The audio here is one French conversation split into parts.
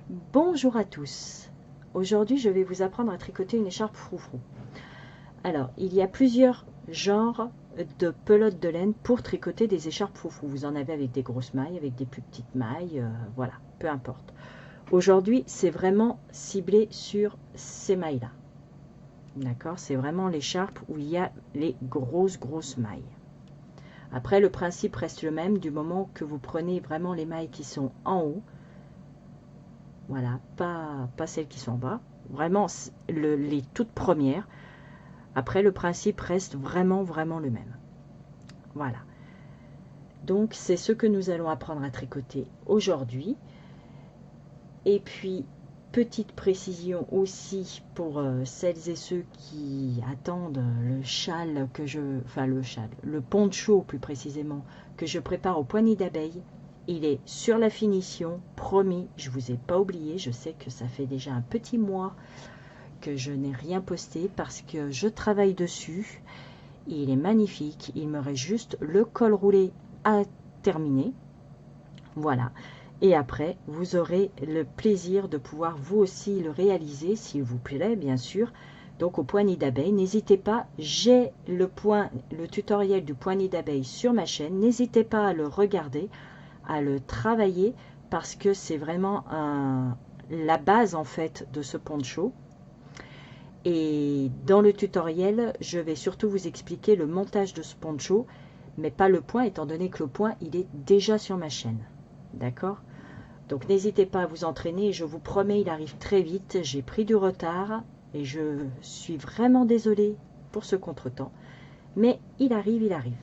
Bonjour à tous. Aujourd'hui, je vais vous apprendre à tricoter une écharpe froufrou. Alors, il y a plusieurs genres de pelotes de laine pour tricoter des écharpes froufrou. Vous en avez avec des grosses mailles, avec des plus petites mailles, voilà, peu importe. Aujourd'hui, c'est vraiment ciblé sur ces mailles-là. D'accord? C'est vraiment l'écharpe où il y a les grosses mailles. Après, le principe reste le même du moment que vous prenez vraiment les mailles qui sont en haut. Voilà, pas celles qui sont en bas. Vraiment les toutes premières. Après, le principe reste vraiment le même. Voilà. Donc, c'est ce que nous allons apprendre à tricoter aujourd'hui. Et puis, petite précision aussi pour celles et ceux qui attendent le châle le poncho plus précisément, que je prépare aux poignées d'abeilles. Il est sur la finition, promis, je ne vous ai pas oublié, je sais que ça fait déjà un petit mois que je n'ai rien posté parce que je travaille dessus. Il est magnifique, il me reste juste le col roulé à terminer. Voilà. Et après, vous aurez le plaisir de pouvoir vous aussi le réaliser, s'il vous plaît, bien sûr. Donc, au poignet d'abeille, n'hésitez pas, j'ai le tutoriel du poignet d'abeille sur ma chaîne. N'hésitez pas à le regarder, à le travailler, parce que c'est vraiment la base, en fait, de ce poncho. Et dans le tutoriel, je vais surtout vous expliquer le montage de ce poncho, mais pas le point, étant donné que le point, il est déjà sur ma chaîne. D'accord? Donc n'hésitez pas à vous entraîner, je vous promets, il arrive très vite. J'ai pris du retard et je suis vraiment désolée pour ce contretemps. Mais il arrive, il arrive.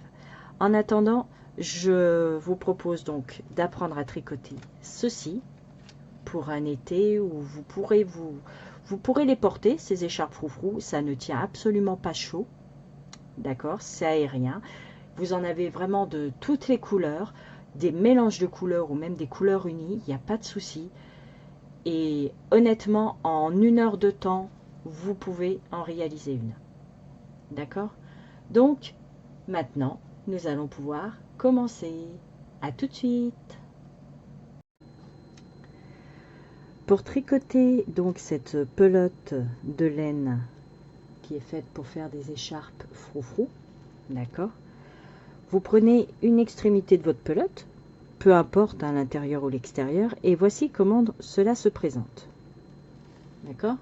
En attendant, je vous propose donc d'apprendre à tricoter ceci pour un été où vous pourrez les porter, ces écharpes froufrou. Ça ne tient absolument pas chaud. D'accord? C'est aérien. Vous en avez vraiment de toutes les couleurs, des mélanges de couleurs ou même des couleurs unies, il n'y a pas de souci. Et honnêtement, en 1 heure de temps, vous pouvez en réaliser une. D'accord? Donc, maintenant, nous allons pouvoir commencer. À tout de suite. Pour tricoter donc cette pelote de laine qui est faite pour faire des écharpes froufrou, d'accord? Vous prenez une extrémité de votre pelote, peu importe à l'intérieur ou l'extérieur, et voici comment cela se présente. D'accord?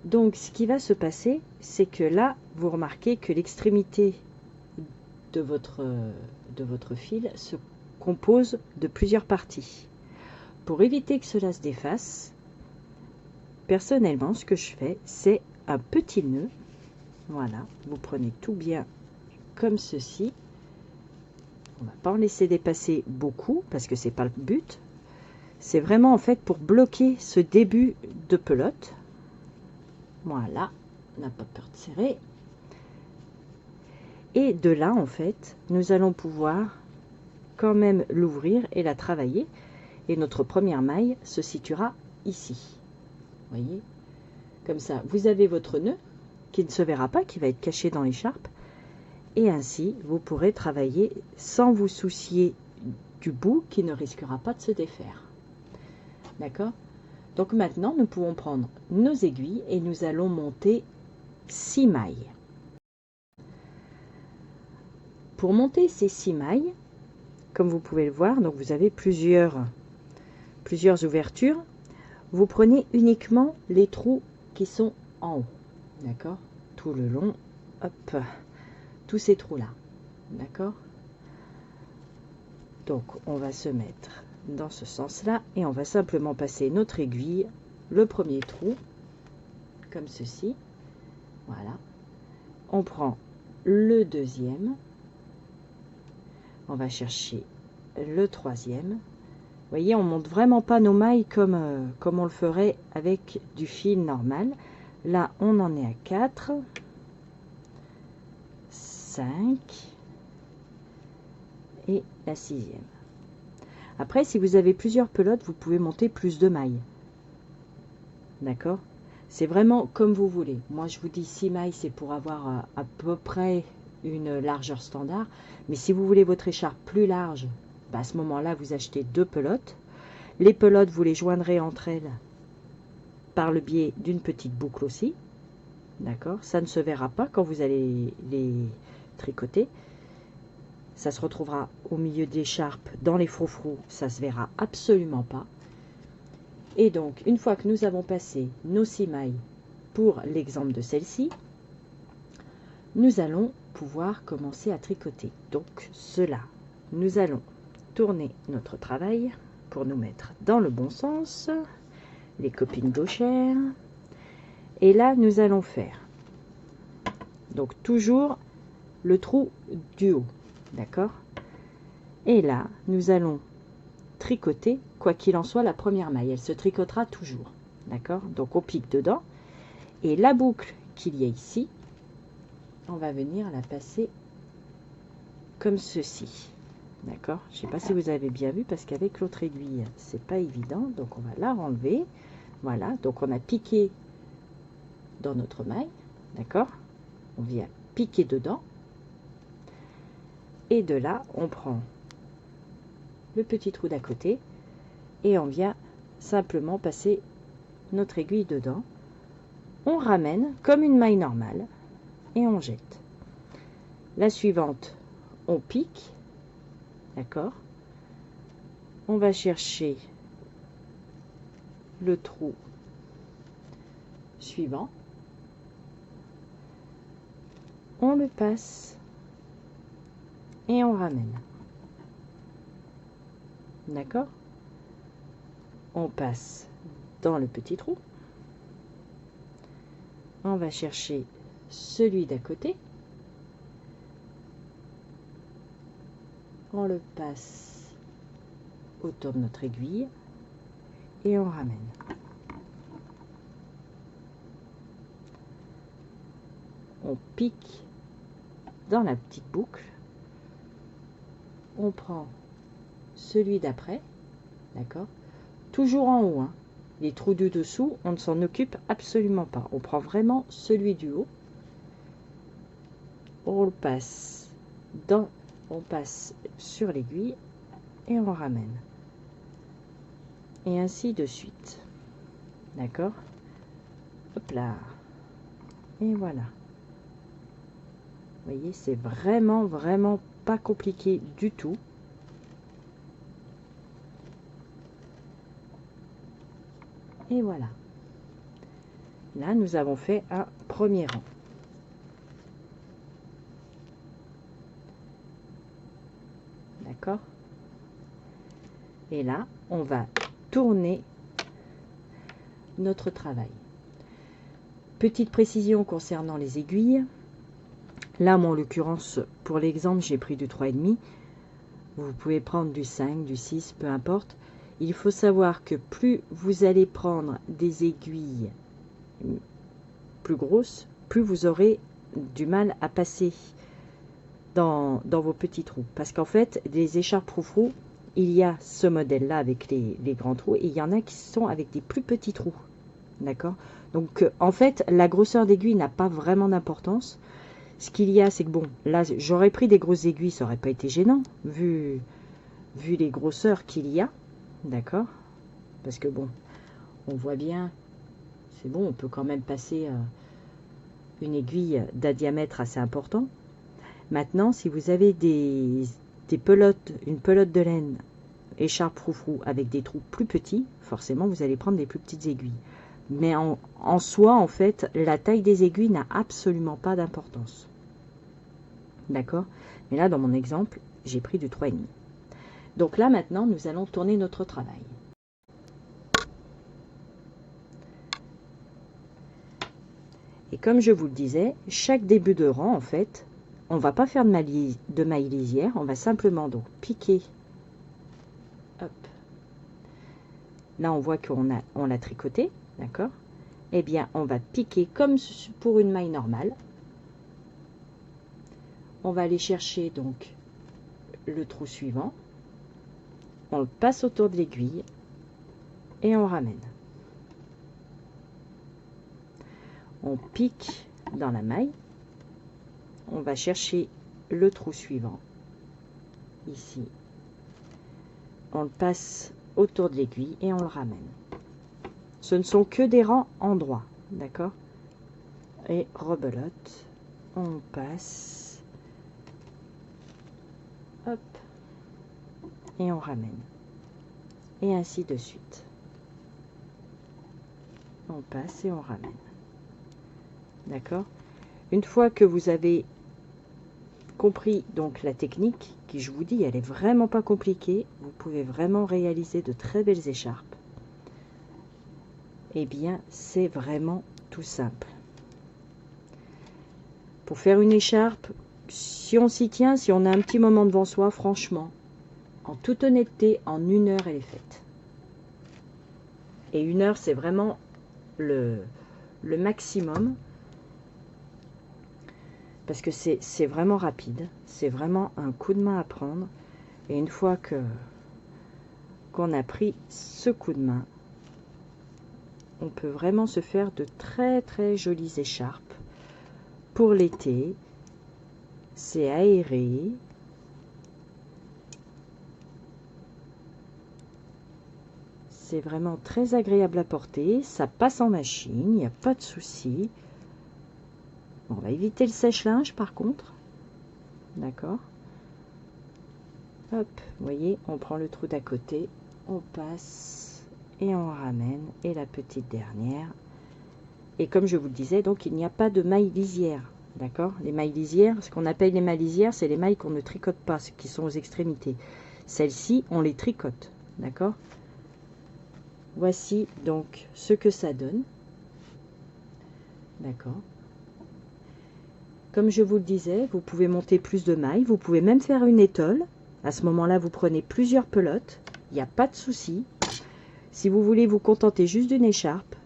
Donc, ce qui va se passer, c'est que là, vous remarquez que l'extrémité de votre fil se compose de plusieurs parties. Pour éviter que cela se défasse, personnellement, ce que je fais, c'est un petit nœud. Voilà, vous prenez tout bien comme ceci. On ne va pas en laisser dépasser beaucoup parce que c'est pas le but. C'est vraiment en fait pour bloquer ce début de pelote. Voilà, on n'a pas peur de serrer. Et de là, en fait, nous allons pouvoir quand même l'ouvrir et la travailler. Et notre première maille se situera ici. Vous voyez? Comme ça, vous avez votre nœud qui ne se verra pas, qui va être caché dans l'écharpe. Et ainsi, vous pourrez travailler sans vous soucier du bout qui ne risquera pas de se défaire. D'accord? Donc maintenant, nous pouvons prendre nos aiguilles et nous allons monter 6 mailles. Pour monter ces 6 mailles, comme vous pouvez le voir, donc vous avez plusieurs ouvertures. Vous prenez uniquement les trous qui sont en haut. D'accord? Tout le long, hop, tous ces trous-là. D'accord? Donc, on va se mettre dans ce sens-là et on va simplement passer notre aiguille, le premier trou, comme ceci. Voilà. On prend le deuxième. On va chercher le troisième. Vous voyez, on monte vraiment pas nos mailles comme on le ferait avec du fil normal. Là, on en est à 4, 5 et la 6e. Après, si vous avez plusieurs pelotes, vous pouvez monter plus de mailles. D'accord? C'est vraiment comme vous voulez. Moi, je vous dis 6 mailles, c'est pour avoir à peu près une largeur standard. Mais si vous voulez votre écharpe plus large, bah à ce moment-là, vous achetez 2 pelotes. Les pelotes, vous les joindrez entre elles par le biais d'une petite boucle aussi. D'accord? Ça ne se verra pas quand vous allez les tricoter. Ça se retrouvera au milieu de l'écharpe, dans les froufrous, ça se verra absolument pas. Et donc, une fois que nous avons passé nos 6 mailles pour l'exemple de celle-ci, nous allons pouvoir commencer à tricoter. Donc, cela, nous allons tourner notre travail pour nous mettre dans le bon sens, les copines gauchères. Et là, nous allons faire, donc toujours le trou du haut, d'accord? Et là, nous allons tricoter, quoi qu'il en soit, la première maille. Elle se tricotera toujours, d'accord? Donc, on pique dedans. Et la boucle qu'il y a ici, on va venir la passer comme ceci, d'accord? Je ne sais pas si vous avez bien vu, parce qu'avec l'autre aiguille, c'est pas évident. Donc, on va la renlever. Voilà, donc on a piqué dans notre maille, d'accord? On vient piquer dedans. Et de là, on prend le petit trou d'à côté et on vient simplement passer notre aiguille dedans. On ramène comme une maille normale et on jette. La suivante, on pique, d'accord? On va chercher le trou suivant. On le passe et on ramène. D'accord? On passe dans le petit trou. On va chercher celui d'à côté. On le passe autour de notre aiguille et on ramène. On pique dans la petite boucle. On prend celui d'après, d'accord? Toujours en haut, hein. Les trous du dessous, on ne s'en occupe absolument pas. On prend vraiment celui du haut. On le passe on passe sur l'aiguille et on ramène. Et ainsi de suite. D'accord? Hop là. Et voilà. Vous voyez, c'est vraiment, vraiment pas compliqué du tout. Et voilà. Là, nous avons fait un premier rang. D'accord? Et là, on va tourner notre travail. Petite précision concernant les aiguilles. Là, moi, en l'occurrence, pour l'exemple, j'ai pris du 3,5. Vous pouvez prendre du 5, du 6, peu importe. Il faut savoir que plus vous allez prendre des aiguilles plus grosses, plus vous aurez du mal à passer dans vos petits trous. Parce qu'en fait, des écharpes froufrou, il y a ce modèle-là avec les grands trous, et il y en a qui sont avec des plus petits trous. D'accord? Donc, en fait, la grosseur d'aiguille n'a pas vraiment d'importance. Ce qu'il y a, c'est que bon, là, j'aurais pris des grosses aiguilles, ça n'aurait pas été gênant, vu les grosseurs qu'il y a. D'accord? Parce que bon, on voit bien, c'est bon, on peut quand même passer une aiguille d'un diamètre assez important. Maintenant, si vous avez des pelotes, une pelote de laine, écharpe froufrou avec des trous plus petits, forcément, vous allez prendre des plus petites aiguilles. Mais en soi, en fait, la taille des aiguilles n'a absolument pas d'importance. D'accord? Mais là, dans mon exemple, j'ai pris du 3,5. Donc là, maintenant, nous allons tourner notre travail. Et comme je vous le disais, chaque début de rang, en fait, on ne va pas faire de maille lisière, on va simplement donc piquer. Hop. Là, on voit qu'on l'a tricoté, d'accord? Eh bien, on va piquer comme pour une maille normale. On va aller chercher donc le trou suivant. On le passe autour de l'aiguille et on ramène. On pique dans la maille. On va chercher le trou suivant. Ici, on le passe autour de l'aiguille et on le ramène. Ce ne sont que des rangs en droit, d'accord? Et rebelote, on passe, hop, et on ramène. Et ainsi de suite. On passe et on ramène. D'accord? Une fois que vous avez compris donc la technique, qui je vous dis, elle est vraiment pas compliquée, vous pouvez vraiment réaliser de très belles écharpes. Eh bien, c'est vraiment tout simple. Pour faire une écharpe, si on s'y tient, si on a un petit moment devant soi, franchement, en toute honnêteté, en 1 heure, elle est faite. Et 1 heure, c'est vraiment le maximum. Parce que c'est vraiment rapide. C'est vraiment un coup de main à prendre. Et une fois qu'on a pris ce coup de main, on peut vraiment se faire de très très jolies écharpes. Pour l'été, c'est aéré. C'est vraiment très agréable à porter. Ça passe en machine, il n'y a pas de souci. On va éviter le sèche-linge par contre. D'accord. Hop, vous voyez, on prend le trou d'à côté, on passe et on ramène. Et la petite dernière. Et comme je vous le disais, donc il n'y a pas de mailles lisières. D'accord. Les mailles lisières, ce qu'on appelle les mailles lisières, c'est les mailles qu'on ne tricote pas, ce qui sont aux extrémités. Celles-ci, on les tricote. D'accord. Voici donc ce que ça donne. D'accord. Comme je vous le disais, vous pouvez monter plus de mailles. Vous pouvez même faire une étole. À ce moment-là, vous prenez plusieurs pelotes. Il n'y a pas de souci. Si vous voulez vous contenter juste d'une écharpe,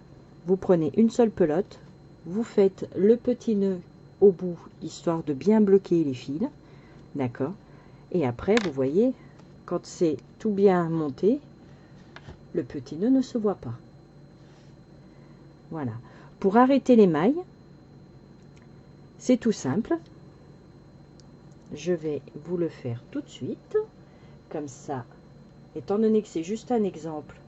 vous prenez une seule pelote. Vous faites le petit nœud au bout, histoire de bien bloquer les fils. D'accord. Et après, vous voyez, quand c'est tout bien monté, le petit nœud ne se voit pas. Voilà. Pour arrêter les mailles, c'est tout simple. Je vais vous le faire tout de suite. Comme ça, étant donné que c'est juste un exemple,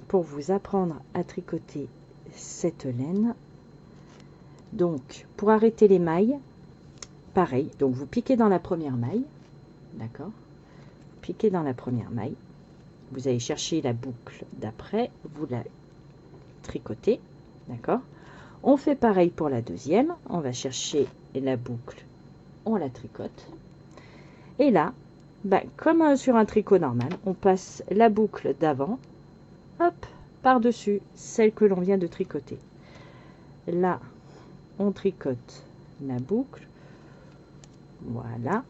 pour vous apprendre à tricoter cette laine. Donc, pour arrêter les mailles, pareil. Donc, vous piquez dans la première maille. D'accord. Piquez dans la première maille. Vous allez chercher la boucle d'après. Vous la tricotez. D'accord. On fait pareil pour la deuxième. On va chercher la boucle. On la tricote. Et là, comme sur un tricot normal, on passe la boucle d'avant. Hop, par-dessus celle que l'on vient de tricoter. Là, on tricote la boucle. Voilà.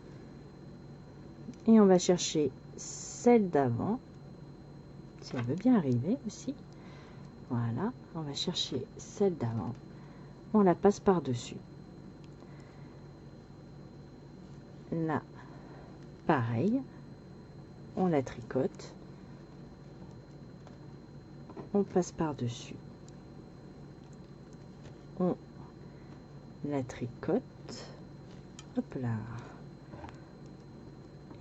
Et on va chercher celle d'avant. Si elle veut bien arriver aussi. Voilà. On va chercher celle d'avant. On la passe par-dessus. Là, pareil. On la tricote. On passe par-dessus. On la tricote. Hop là.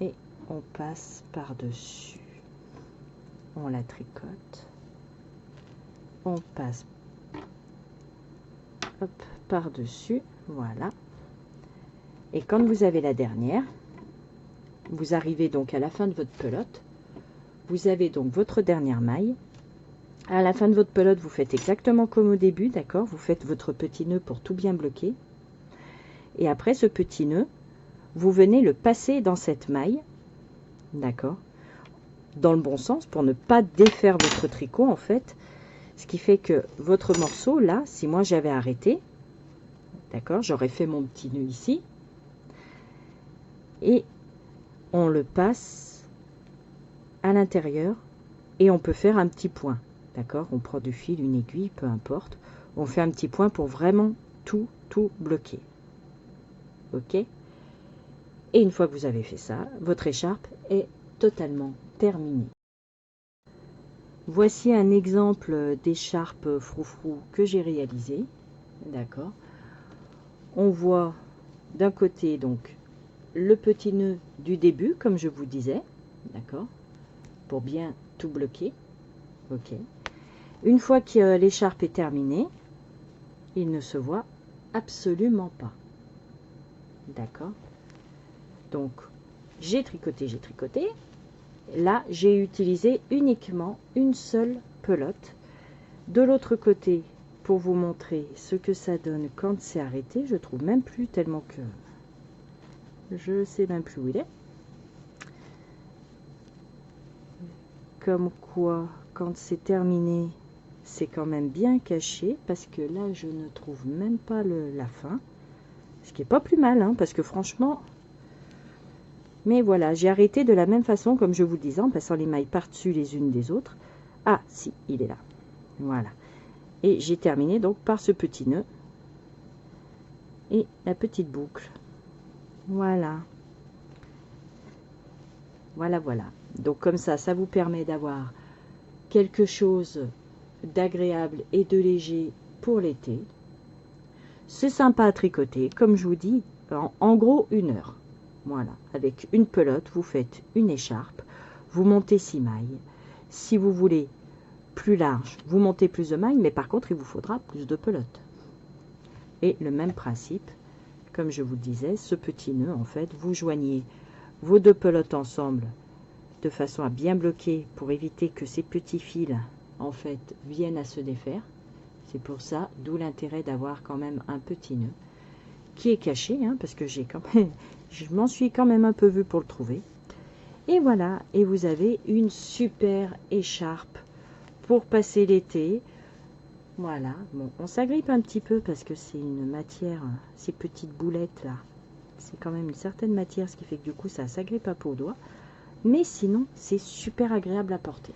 Et on passe par-dessus. On la tricote. On passe par-dessus. Voilà. Et quand vous avez la dernière, vous arrivez donc à la fin de votre pelote. Vous avez donc votre dernière maille. À la fin de votre pelote, vous faites exactement comme au début, d'accord? Vous faites votre petit nœud pour tout bien bloquer. Et après ce petit nœud, vous venez le passer dans cette maille, d'accord? Dans le bon sens, pour ne pas défaire votre tricot, en fait. Ce qui fait que votre morceau, là, si moi j'avais arrêté, d'accord, j'aurais fait mon petit nœud ici. Et on le passe à l'intérieur et on peut faire un petit point. D'accord, on prend du fil, une aiguille, peu importe. On fait un petit point pour vraiment tout bloquer. Ok. Et une fois que vous avez fait ça, votre écharpe est totalement terminée. Voici un exemple d'écharpe froufrou que j'ai réalisé. D'accord. On voit d'un côté donc le petit nœud du début, comme je vous disais, d'accord, pour bien tout bloquer. Ok. Une fois que l'écharpe est terminée, il ne se voit absolument pas. D'accord. Donc, j'ai tricoté, j'ai tricoté. Là, j'ai utilisé uniquement une seule pelote. De l'autre côté, pour vous montrer ce que ça donne quand c'est arrêté, je trouve même plus tellement que je sais même plus où il est. Comme quoi, quand c'est terminé, c'est quand même bien caché, parce que là, je ne trouve même pas la fin. Ce qui est pas plus mal, hein, parce que franchement... Mais voilà, j'ai arrêté de la même façon, comme je vous le disais, en passant les mailles par-dessus les unes des autres. Ah, si, il est là. Voilà. Et j'ai terminé donc par ce petit nœud et la petite boucle. Voilà. Voilà, voilà. Donc comme ça vous permet d'avoir quelque chose d'agréable et de léger pour l'été. C'est sympa à tricoter, comme je vous dis, en gros 1 heure. Voilà, avec une pelote, vous faites une écharpe, vous montez 6 mailles. Si vous voulez plus large, vous montez plus de mailles, mais par contre, il vous faudra plus de pelotes. Et le même principe, comme je vous le disais, ce petit nœud, en fait, vous joignez vos 2 pelotes ensemble de façon à bien bloquer pour éviter que ces petits fils, en fait, viennent à se défaire. C'est pour ça, d'où l'intérêt d'avoir quand même un petit nœud qui est caché, hein, parce que j'ai quand même, je m'en suis quand même un peu vue pour le trouver. Et voilà, et vous avez une super écharpe pour passer l'été. Voilà, bon, on s'agrippe un petit peu parce que c'est une matière, ces petites boulettes là, c'est quand même une certaine matière, ce qui fait que du coup ça s'agrippe un peu aux doigts. Mais sinon, c'est super agréable à porter.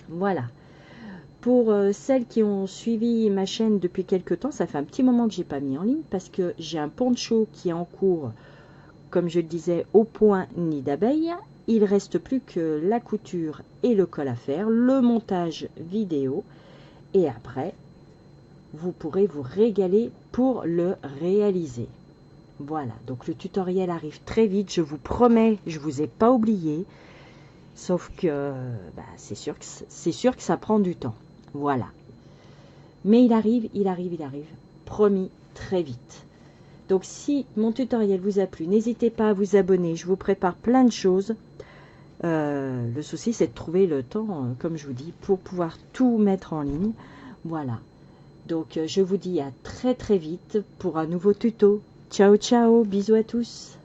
Voilà. Pour celles qui ont suivi ma chaîne depuis quelques temps, ça fait un petit moment que j'ai pas mis en ligne parce que j'ai un poncho qui est en cours, comme je le disais, au point nid d'abeille. Il reste plus que la couture et le col à faire, le montage vidéo. Et après, vous pourrez vous régaler pour le réaliser. Voilà, donc le tutoriel arrive très vite, je vous promets, je vous ai pas oublié. Sauf que bah, c'est sûr que ça prend du temps. Voilà. Mais il arrive, promis, très vite. Donc si mon tutoriel vous a plu, n'hésitez pas à vous abonner, je vous prépare plein de choses. Le souci, c'est de trouver le temps, comme je vous dis, pour pouvoir tout mettre en ligne. Voilà. Donc je vous dis à très très vite pour un nouveau tuto. Ciao ciao, bisous à tous.